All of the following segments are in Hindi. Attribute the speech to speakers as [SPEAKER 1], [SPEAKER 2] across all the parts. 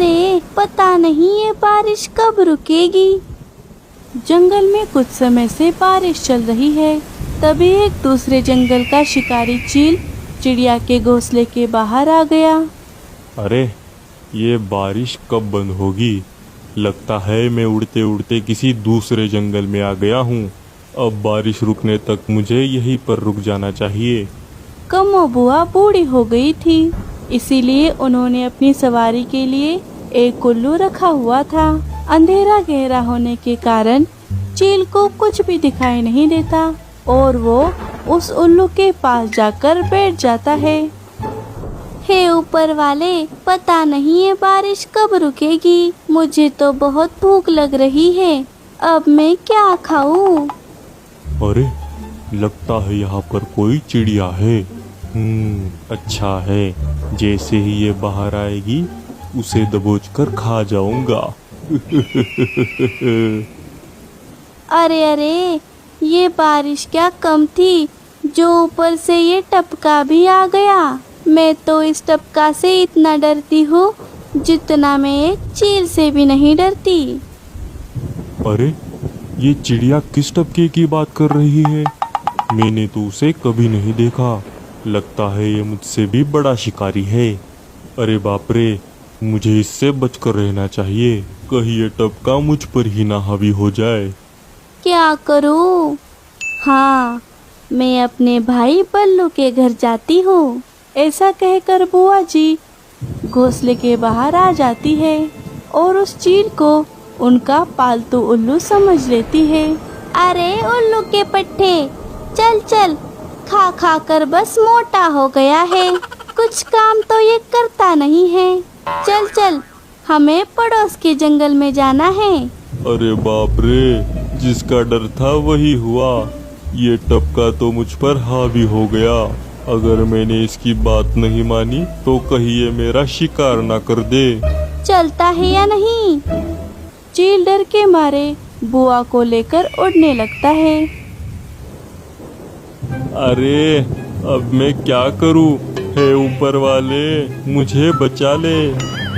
[SPEAKER 1] अरे पता नहीं ये बारिश कब रुकेगी। जंगल में कुछ समय से बारिश चल रही है। तभी एक दूसरे जंगल का शिकारी चील चिड़िया के घोंसले के बाहर आ गया।
[SPEAKER 2] अरे ये बारिश कब बंद होगी? लगता है मैं उड़ते उड़ते किसी दूसरे जंगल में आ गया हूँ। अब बारिश रुकने तक मुझे यहीं पर रुक जाना चाहिए।
[SPEAKER 1] कम्मो बुआ बूढ़ी हो गई थी, इसीलिए उन्होंने अपनी सवारी के लिए एक उल्लू रखा हुआ था। अंधेरा गहरा होने के कारण चील को कुछ भी दिखाई नहीं देता और वो उस उल्लू के पास जाकर बैठ जाता है। हे ऊपर वाले, पता नहीं ये बारिश कब रुकेगी। मुझे तो बहुत भूख लग रही है, अब मैं क्या खाऊं?
[SPEAKER 2] अरे लगता है यहाँ पर कोई चिड़िया है। अच्छा है, जैसे ही ये बाहर आएगी उसे दबोच कर खा जाऊंगा।
[SPEAKER 1] अरे अरे, ये बारिश क्या कम थी जो ऊपर से ये टपका भी आ गया। मैं तो इस टपका से इतना डरती हूँ जितना मैं एक चील से भी नहीं डरती।
[SPEAKER 2] अरे ये चिड़िया किस टपके की बात कर रही है? मैंने तो उसे कभी नहीं देखा। लगता है ये मुझसे भी बड़ा शिकारी है। अरे बाप रे, मुझे इससे बचकर रहना चाहिए। कहीं ये टपका मुझ पर ही ना हावी हो जाए।
[SPEAKER 1] क्या करूँ? हाँ, मैं अपने भाई बल्लू के घर जाती हूँ। ऐसा कहकर बुआ जी घोंसले के बाहर आ जाती है और उस चील को उनका पालतू उल्लू समझ लेती है। अरे उल्लू के पट्टे, चल चल, खा खा कर बस मोटा हो गया है। कुछ काम तो ये करता नहीं है। चल चल, हमें पड़ोस के जंगल में जाना है।
[SPEAKER 2] अरे बाप रे, जिसका डर था वही हुआ। ये टपका तो मुझ पर हावी हो गया। अगर मैंने इसकी बात नहीं मानी तो कहीं ये मेरा शिकार ना कर दे।
[SPEAKER 1] चलता है या नहीं? चील डर के मारे बुआ को लेकर उड़ने लगता है।
[SPEAKER 2] अरे अब मैं क्या करूं? हे ऊपर वाले, मुझे बचा ले।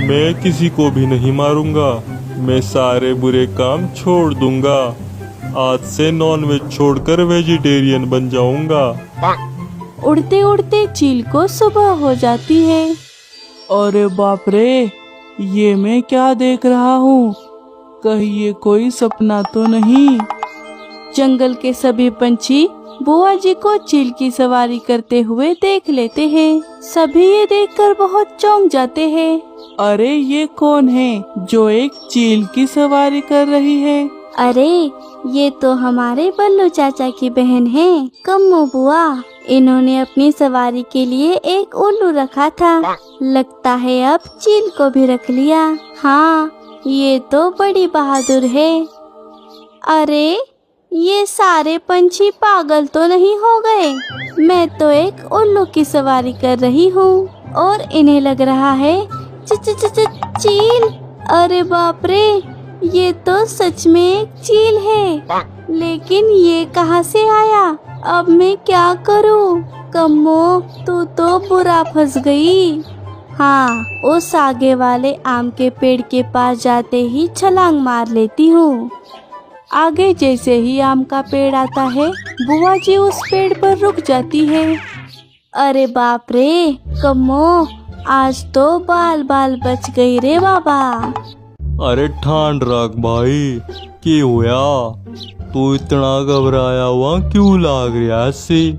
[SPEAKER 2] मैं किसी को भी नहीं मारूंगा। मैं सारे बुरे काम छोड़ दूंगा। आज से नॉनवेज छोड़कर वेजिटेरियन बन जाऊंगा।
[SPEAKER 1] उड़ते उड़ते चील को सुबह हो जाती है।
[SPEAKER 3] अरे बाप रे, ये मैं क्या देख रहा हूँ? कहीं ये कोई सपना तो नहीं?
[SPEAKER 1] जंगल के सभी पंछी बुआ जी को चील की सवारी करते हुए देख लेते हैं। सभी ये देखकर बहुत चौंक जाते हैं।
[SPEAKER 3] अरे ये कौन है जो एक चील की सवारी कर रही है?
[SPEAKER 1] अरे ये तो हमारे बल्लू चाचा की बहन है, कम्मो बुआ। इन्होंने अपनी सवारी के लिए एक उल्लू रखा था। लगता है अब चील को भी रख लिया। हाँ, ये तो बड़ी बहादुर है। अरे ये सारे पंछी पागल तो नहीं हो गए? मैं तो एक उल्लू की सवारी कर रही हूँ और इन्हें लग रहा है चील। अरे बाप रे, ये तो सच में एक चील है। लेकिन ये कहाँ से आया? अब मैं क्या करूँ? कम्मो, तू तो बुरा फंस गई। हाँ, उस आगे वाले आम के पेड़ के पास जाते ही छलांग मार लेती हूँ। आगे जैसे ही आम का पेड़ आता है, बुआ जी उस पेड़ पर रुक जाती है। अरे बाप रे कम्मो, आज तो बाल बाल बच गई रे बाबा।
[SPEAKER 2] अरे ठान रख भाई, क्या हुआ? तू इतना घबराया हुआ क्यों लाग रहा सी?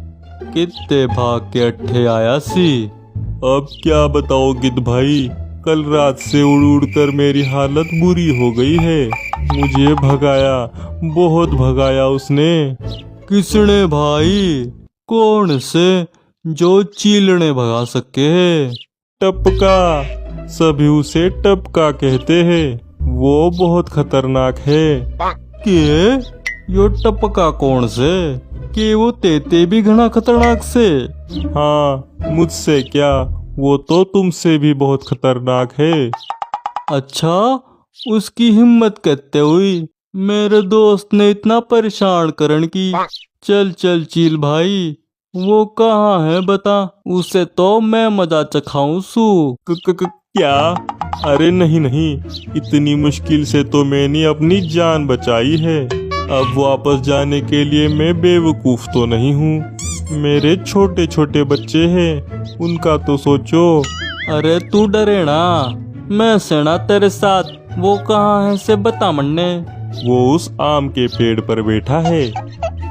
[SPEAKER 2] कितने भाग के अट्ठे आया सी? अब क्या बताओ गिद्ध भाई, कल रात से उड़ उड़ कर मेरी हालत बुरी हो गई है। मुझे भगाया, बहुत भगाया उसने। किसने भाई? कौन से जो चीलने भगा सके है? टपका, सभी उसे टपका कहते हैं। वो बहुत खतरनाक है। के यो टपका कौन से? कि वो तेते भी घना खतरनाक से? हाँ, मुझसे क्या, वो तो तुमसे भी बहुत खतरनाक है। अच्छा, उसकी हिम्मत कहते हुई मेरे दोस्त ने इतना परेशान करन की। चल चल चील भाई, वो कहाँ है बता, उसे तो मैं मजा चखाऊं सू। क्या? अरे नहीं नहीं, इतनी मुश्किल से तो मैंने अपनी जान बचाई है। अब वापस जाने के लिए मैं बेवकूफ तो नहीं हूँ। मेरे छोटे छोटे बच्चे हैं, उनका तो सोचो। अरे तू डरे ना, मैं सेना तेरे साथ। वो कहाँ है से बता मन्ने। वो उस आम के पेड़ पर बैठा है।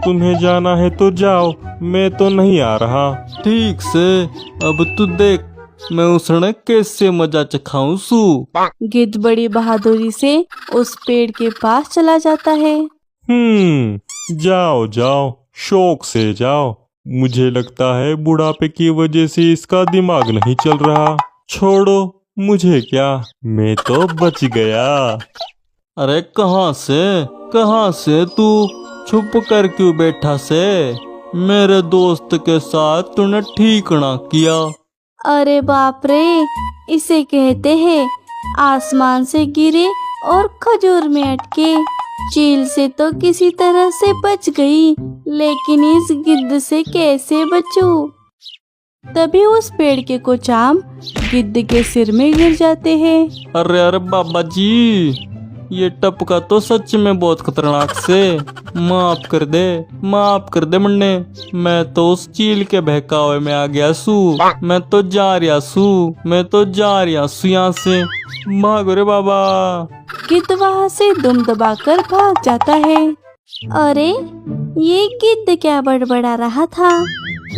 [SPEAKER 2] तुम्हें जाना है तो जाओ, मैं तो नहीं आ रहा। ठीक से, अब तू देख मैं उसने कैसे मजा चखाऊं सू।
[SPEAKER 1] गिद्ध बड़ी बहादुरी से उस पेड़ के पास चला जाता है।
[SPEAKER 2] जाओ जाओ, शौक से जाओ। मुझे लगता है बुढ़ापे की वजह से इसका दिमाग नहीं चल रहा। छोड़ो, मुझे क्या, मैं तो बच गया। अरे कहाँ से तू छुप कर क्यों बैठा से? मेरे दोस्त के साथ तूने ठीक ना किया।
[SPEAKER 1] अरे बाप रे, इसे कहते हैं आसमान से गिरे और खजूर में अटके। चील से तो किसी तरह से बच गई, लेकिन इस गिद्ध से कैसे बचूं? तभी उस पेड़ के कुछ आम गिद्ध के सिर में गिर जाते हैं।
[SPEAKER 2] अरे बाबा जी, ये टपका तो सच में बहुत खतरनाक से। माफ कर दे मन्ने। मैं तो उस चील के बहकावे में आ गया सू। मैं तो जा रहा सू यहाँ से। भागो रे बाबा।
[SPEAKER 1] गिद्ध वहाँ से दुम दबाकर भाग जाता है। अरे ये गिद्ध क्या बड़बड़ा रहा था,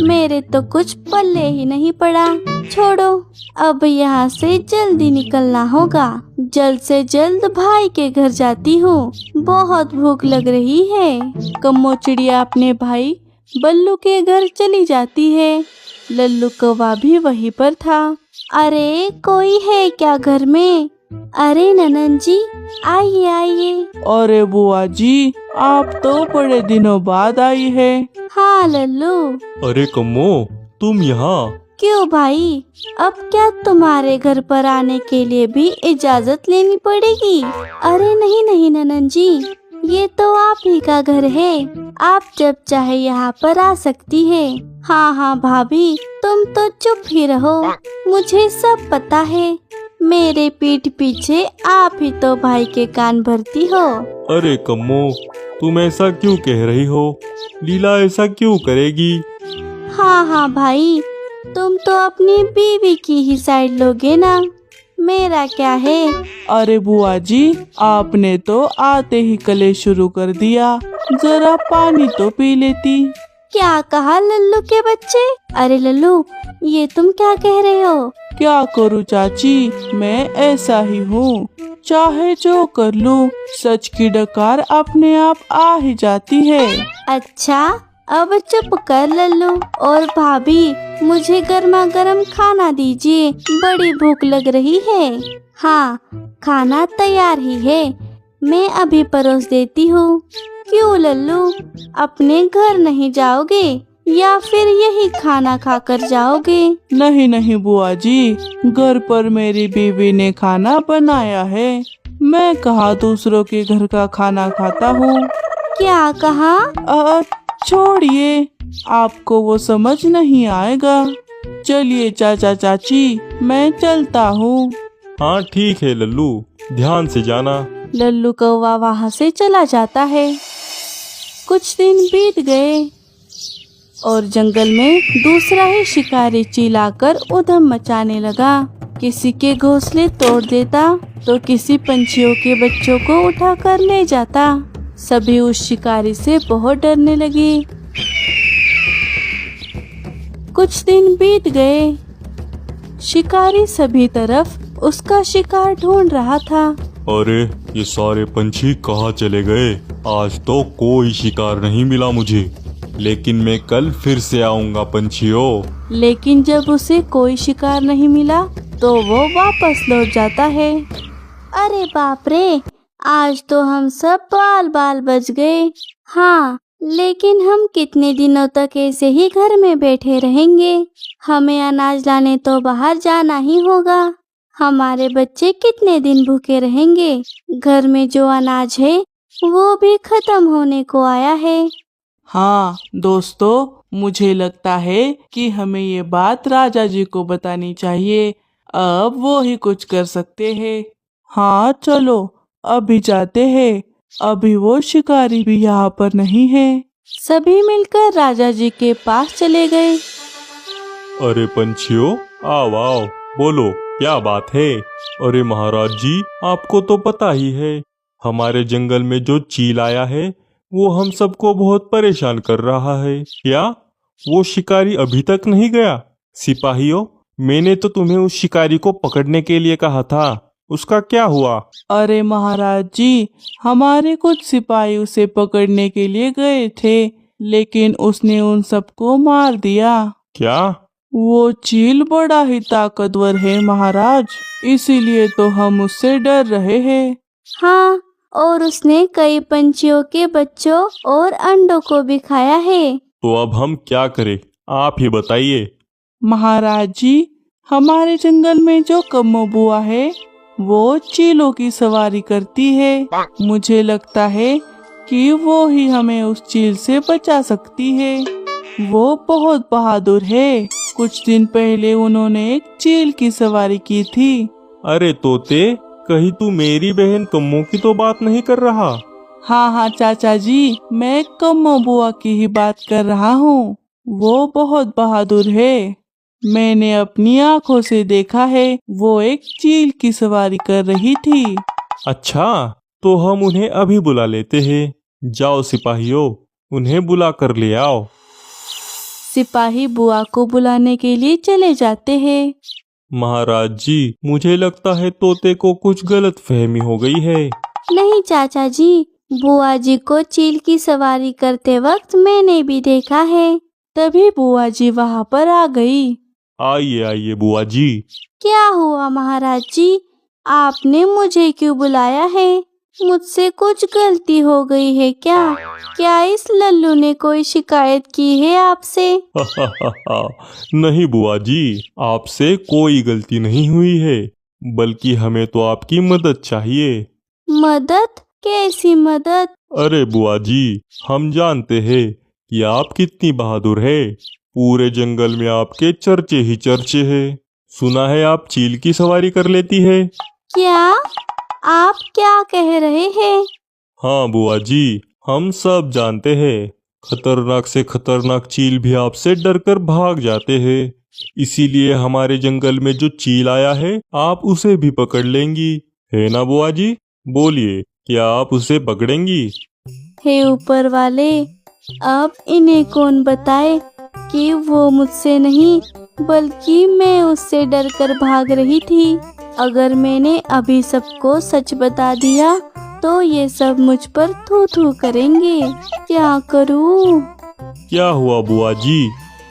[SPEAKER 1] मेरे तो कुछ पल्ले ही नहीं पड़ा। छोड़ो, अब यहाँ से जल्दी निकलना होगा। जल्द से जल्द भाई के घर जाती हूँ, बहुत भूख लग रही है। कम्मो चिड़िया अपने भाई बल्लू के घर चली जाती है। लल्लू कौवा भी वहीं पर था। अरे कोई है क्या घर में? अरे ननन जी, आइए आइए।
[SPEAKER 3] अरे बुआ जी, आप तो बड़े दिनों बाद आई है।
[SPEAKER 1] हाँ लल्लू।
[SPEAKER 2] अरे कम्मो, तुम यहाँ?
[SPEAKER 1] क्यों भाई, अब क्या तुम्हारे घर पर आने के लिए भी इजाजत लेनी पड़ेगी? अरे नहीं नहीं ननन जी, ये तो आप ही का घर है, आप जब चाहे यहाँ पर आ सकती है। हाँ हाँ भाभी, तुम तो चुप ही रहो, मुझे सब पता है। मेरे पीठ पीछे आप ही तो भाई के कान भरती हो।
[SPEAKER 2] अरे कम्मो, तुम ऐसा क्यों कह रही हो? लीला ऐसा क्यों करेगी?
[SPEAKER 1] हाँ हाँ भाई, तुम तो अपनी बीवी की ही साइड लोगे ना, मेरा क्या है।
[SPEAKER 3] अरे बुआ जी, आपने तो आते ही कलेश शुरू कर दिया, जरा पानी तो पी लेती।
[SPEAKER 1] क्या कहा लल्लू के बच्चे? अरे लल्लू, ये तुम क्या कह रहे हो?
[SPEAKER 3] क्या करूँ चाची, मैं ऐसा ही हूँ, चाहे जो कर लूँ, सच की डकार अपने आप आ ही जाती है।
[SPEAKER 1] अच्छा, अब चुप कर लल्लू। और भाभी, मुझे गर्मा गर्म खाना दीजिए, बड़ी भूख लग रही है। हाँ, खाना तैयार ही है, मैं अभी परोस देती हूँ। क्यों लल्लू, अपने घर नहीं जाओगे या फिर यही खाना खाकर जाओगे?
[SPEAKER 3] नहीं नहीं बुआ जी, घर पर मेरी बीवी ने खाना बनाया है, मैं कहाँ दूसरों के घर का खाना खाता हूँ।
[SPEAKER 1] क्या कहा?
[SPEAKER 3] छोड़िए, आपको वो समझ नहीं आएगा। चलिए चाचा चाची, मैं चलता हूँ।
[SPEAKER 2] हाँ ठीक है लल्लू, ध्यान से जाना।
[SPEAKER 1] लल्लू कौवा वहाँ से चला जाता है। कुछ दिन बीत गए और जंगल में दूसरा ही शिकारी चिल्लाकर उधम मचाने लगा। किसी के घोंसले तोड़ देता तो किसी पंछियों के बच्चों को उठाकर ले जाता। सभी उस शिकारी से बहुत डरने लगे। कुछ दिन बीत गए, शिकारी सभी तरफ उसका शिकार ढूंढ रहा था।
[SPEAKER 2] अरे ये सारे पंछी कहाँ चले गए? आज तो कोई शिकार नहीं मिला मुझे, लेकिन मैं कल फिर से आऊंगा पंछियों।
[SPEAKER 1] लेकिन जब उसे कोई शिकार नहीं मिला तो वो वापस लौट जाता है। अरे बाप रे, आज तो हम सब बाल बाल बच गए। हाँ, लेकिन हम कितने दिनों तक ऐसे ही घर में बैठे रहेंगे? हमें अनाज लाने तो बाहर जाना ही होगा। हमारे बच्चे कितने दिन भूखे रहेंगे? घर में जो अनाज है वो भी खत्म होने को आया है।
[SPEAKER 3] हाँ दोस्तों, मुझे लगता है कि हमें ये बात राजा जी को बतानी चाहिए। अब वो ही कुछ कर सकते हैं। हाँ चलो अभी जाते हैं, अभी वो शिकारी भी यहाँ पर नहीं है।
[SPEAKER 1] सभी मिलकर राजा जी के पास चले गए।
[SPEAKER 2] अरे पंछियों, आओ आओ, बोलो क्या बात है। अरे महाराज जी, आपको तो पता ही है, हमारे जंगल में जो चील आया है वो हम सबको बहुत परेशान कर रहा है। क्या वो शिकारी अभी तक नहीं गया? सिपाहियों, मैंने तो तुम्हें उस शिकारी को पकड़ने के लिए कहा था, उसका क्या हुआ?
[SPEAKER 3] अरे महाराज जी, हमारे कुछ सिपाही उसे पकड़ने के लिए गए थे, लेकिन उसने उन सबको मार दिया।
[SPEAKER 2] क्या?
[SPEAKER 3] वो चील बड़ा ही ताकतवर है महाराज, इसीलिए तो हम उससे डर रहे हैं।
[SPEAKER 1] हाँ, और उसने कई पंछियों के बच्चों और अंडों को भी खाया है।
[SPEAKER 2] तो अब हम क्या करें, आप ही बताइए।
[SPEAKER 3] महाराज जी, हमारे जंगल में जो कम्मो बुआ है वो चीलों की सवारी करती है। मुझे लगता है कि वो ही हमें उस चील से बचा सकती है। वो बहुत बहादुर है। कुछ दिन पहले उन्होंने एक चील की सवारी की थी।
[SPEAKER 2] अरे तोते, कहीं तू मेरी बहन कम्मो की तो बात नहीं कर रहा?
[SPEAKER 3] हाँ हाँ चाचा जी, मैं कम्मो बुआ की ही बात कर रहा हूँ। वो बहुत बहादुर है। मैंने अपनी आंखों से देखा है, वो एक चील की सवारी कर रही थी।
[SPEAKER 2] अच्छा, तो हम उन्हें अभी बुला लेते हैं। जाओ सिपाहियों, उन्हें बुला कर ले आओ।
[SPEAKER 1] सिपाही बुआ को बुलाने के लिए चले जाते हैं।
[SPEAKER 2] महाराज जी, मुझे लगता है तोते को कुछ गलत फहमी हो गई है।
[SPEAKER 1] नहीं चाचा जी, बुआ जी को चील की सवारी करते वक्त मैंने भी देखा है। तभी बुआ जी वहाँ पर आ गई।
[SPEAKER 2] आइए आइए बुआ जी।
[SPEAKER 1] क्या हुआ महाराज जी, आपने मुझे क्यों बुलाया है? मुझसे कुछ गलती हो गई है क्या? क्या इस लल्लू ने कोई शिकायत की है आपसे?
[SPEAKER 2] नहीं बुआ जी, आपसे कोई गलती नहीं हुई है, बल्कि हमें तो आपकी मदद चाहिए।
[SPEAKER 1] मदद? कैसी मदद?
[SPEAKER 2] अरे बुआ जी, हम जानते हैं कि आप कितनी बहादुर है। पूरे जंगल में आपके चर्चे ही चर्चे हैं। सुना है आप चील की सवारी कर लेती है।
[SPEAKER 1] क्या? आप क्या कह रहे हैं?
[SPEAKER 2] हाँ बुआ जी, हम सब जानते हैं। खतरनाक से खतरनाक चील भी आपसे डरकर भाग जाते हैं। इसीलिए हमारे जंगल में जो चील आया है, आप उसे भी पकड़ लेंगी, है ना बुआ जी? बोलिए, क्या आप उसे पकड़ेंगी?
[SPEAKER 1] हे ऊपर वाले, अब इन्हें कौन बताए कि वो मुझसे नहीं बल्कि मैं उससे डरकर भाग रही थी। अगर मैंने अभी सबको सच बता दिया तो ये सब मुझ पर थू थू करेंगे। क्या करूं?
[SPEAKER 2] क्या हुआ बुआ जी,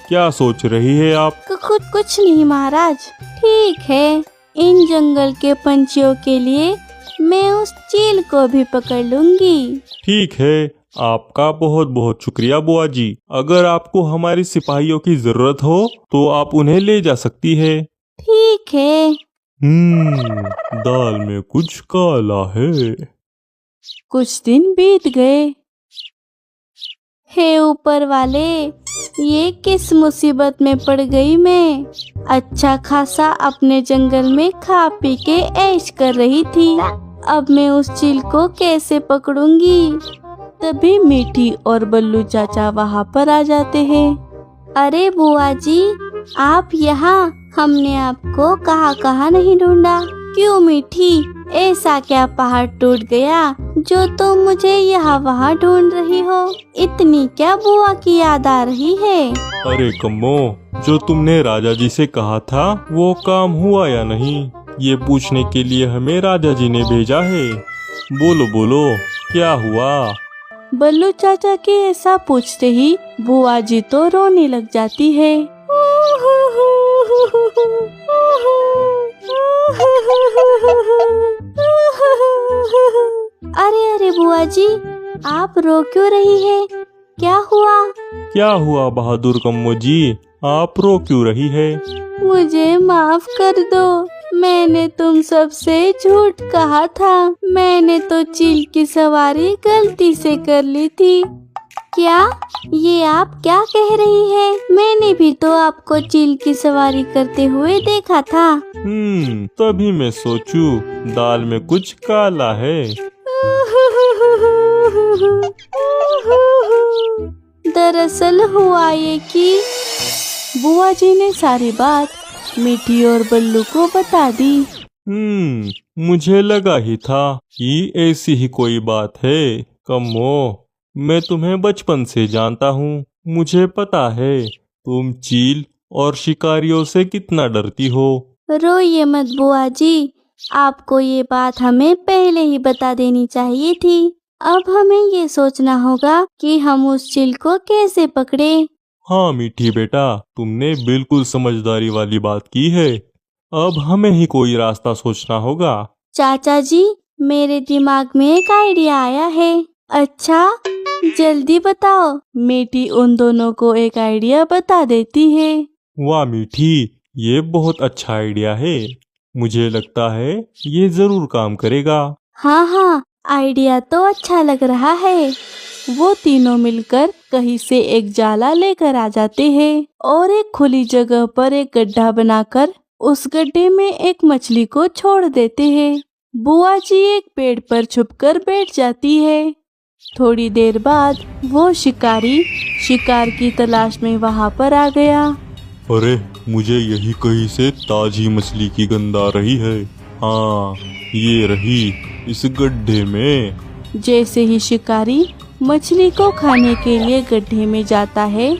[SPEAKER 2] क्या सोच रही है आप?
[SPEAKER 1] कुछ नहीं महाराज। ठीक है, इन जंगल के पंछियों के लिए मैं उस चील को भी पकड़ लूंगी।
[SPEAKER 2] ठीक है, आपका बहुत बहुत शुक्रिया बुआ जी। अगर आपको हमारी सिपाहियों की जरूरत हो तो आप उन्हें ले जा सकती है।
[SPEAKER 1] ठीक है।
[SPEAKER 2] दाल में कुछ काला है।
[SPEAKER 1] कुछ दिन बीत गए। हे ऊपर वाले, ये किस मुसीबत में पड़ गई मैं? अच्छा खासा अपने जंगल में खा पी के ऐश कर रही थी, अब मैं उस चील को कैसे पकड़ूंगी? तभी मीठी और बल्लू चाचा वहाँ पर आ जाते हैं। अरे बुआ जी, आप यहाँ? हमने आपको कहाँ नहीं ढूंढा। क्यों मीठी, ऐसा क्या पहाड़ टूट गया जो तुम मुझे यहाँ वहाँ ढूंढ रही हो? इतनी क्या बुआ की याद आ रही है?
[SPEAKER 2] अरे कम्मो, जो तुमने राजा जी से कहा था वो काम हुआ या नहीं, ये पूछने के लिए हमें राजा जी ने भेजा है। बोलो बोलो, क्या हुआ?
[SPEAKER 1] बल्लू चाचा के ऐसा पूछते ही बुआ जी तो रोने लग जाती है। अरे अरे बुआ जी, आप रो क्यों रही है? क्या हुआ?
[SPEAKER 2] क्या हुआ बहादुर कम्मो जी, आप रो क्यों रही है?
[SPEAKER 1] मुझे माफ कर दो, मैंने तुम सबसे झूठ कहा था। मैंने तो चील की सवारी गलती से कर ली थी। क्या? ये आप क्या कह रही है? मैंने भी तो आपको चील की सवारी करते हुए देखा था।
[SPEAKER 2] तभी मैं सोचूं दाल में कुछ काला है।
[SPEAKER 1] दरअसल हुआ ये कि
[SPEAKER 3] बुआ जी ने सारी बात मीठी और बल्लू को बता दी।
[SPEAKER 2] मुझे लगा ही था कि ऐसी ही कोई बात है। कम्मो, मैं तुम्हें बचपन से जानता हूँ। मुझे पता है तुम चील और शिकारियों से कितना डरती हो।
[SPEAKER 1] रोइए मत बुआ जी, आपको ये बात हमें पहले ही बता देनी चाहिए थी। अब हमें ये सोचना होगा कि हम उस चील को कैसे पकड़े।
[SPEAKER 2] हाँ मीठी बेटा, तुमने बिल्कुल समझदारी वाली बात की है। अब हमें ही कोई रास्ता सोचना होगा।
[SPEAKER 1] चाचा जी, मेरे दिमाग में एक आइडिया आया है। अच्छा, जल्दी बताओ।
[SPEAKER 3] मीठी उन दोनों को एक आइडिया बता देती है।
[SPEAKER 2] वाह मीठी, ये बहुत अच्छा आइडिया है। मुझे लगता है ये जरूर काम करेगा।
[SPEAKER 1] हाँ, आइडिया तो अच्छा लग रहा है।
[SPEAKER 3] वो तीनों मिलकर कहीं से एक जाला लेकर आ जाते हैं और एक खुली जगह पर एक गड्ढा बनाकर उस गड्ढे में एक मछली को छोड़ देते हैं। बुआ जी एक पेड़ पर छुपकर बैठ जाती है। थोड़ी देर बाद वो शिकारी शिकार की तलाश में वहाँ पर आ गया।
[SPEAKER 2] अरे, मुझे यही कहीं से ताजी मछली की गंध आ रही है। हाँ, ये रही इस गड्ढे में।
[SPEAKER 3] जैसे ही शिकारी मछली को खाने के लिए गड्ढे में जाता है,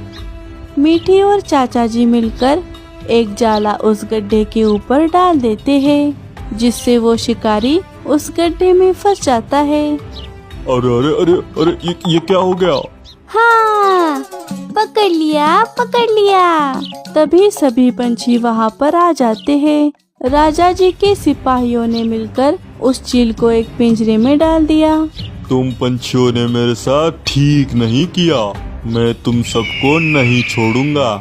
[SPEAKER 3] मीठी और चाचा जी मिलकर एक जाला उस गड्ढे के ऊपर डाल देते हैं, जिससे वो शिकारी उस गड्ढे में फंस जाता है।
[SPEAKER 2] अरे अरे अरे अरे, ये क्या हो गया?
[SPEAKER 1] हाँ, पकड़ लिया।
[SPEAKER 3] तभी सभी पंछी वहाँ पर आ जाते हैं। राजा जी के सिपाहियों ने मिलकर उस चील को एक पिंजरे में डाल दिया।
[SPEAKER 2] तुम पंछियों ने मेरे साथ ठीक नहीं किया। मैं तुम सबको नहीं छोड़ूंगा।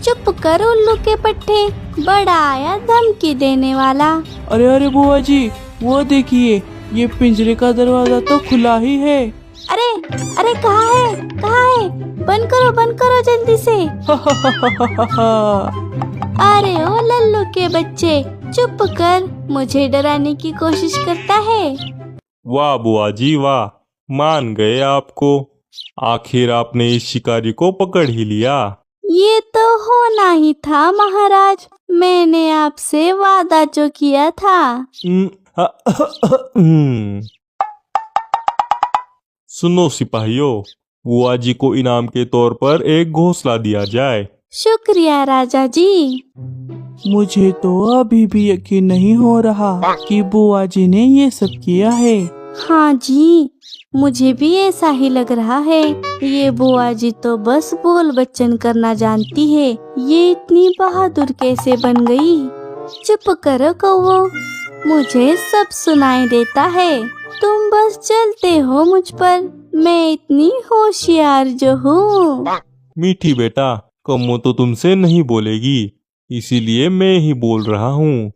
[SPEAKER 1] चुप कर उल्लू के पट्टे, बड़ा आया धमकी देने वाला।
[SPEAKER 3] अरे अरे बुआ जी, वो देखिए, ये पिंजरे का दरवाजा तो खुला ही है।
[SPEAKER 1] अरे कहाँ है? बंद करो जल्दी से। अरे ओ लल्लू के बच्चे, चुप कर, मुझे डराने की कोशिश करता है।
[SPEAKER 2] वाह बुआ जी वाह, मान गए आपको। आखिर आपने इस शिकारी को पकड़ ही लिया।
[SPEAKER 1] ये तो होना ही था महाराज, मैंने आपसे वादा जो किया था।
[SPEAKER 2] सुनो सिपाहियों, बुआ जी को इनाम के तौर पर एक घोंसला दिया जाए।
[SPEAKER 1] शुक्रिया राजा जी।
[SPEAKER 3] मुझे तो अभी भी यकीन नहीं हो रहा कि बुआ जी ने ये सब किया है।
[SPEAKER 1] हाँ जी, मुझे भी ऐसा ही लग रहा है। ये बुआ जी तो बस बोल बच्चन करना जानती है। ये इतनी बहादुर कैसे बन गई? चुप करो कौवो, मुझे सब सुनाई देता है। तुम बस चलते हो मुझ पर, मैं इतनी होशियार जो हूँ।
[SPEAKER 2] मीठी बेटा, कम्मो तो तुमसे नहीं बोलेगी, इसीलिए मैं ही बोल रहा हूँ।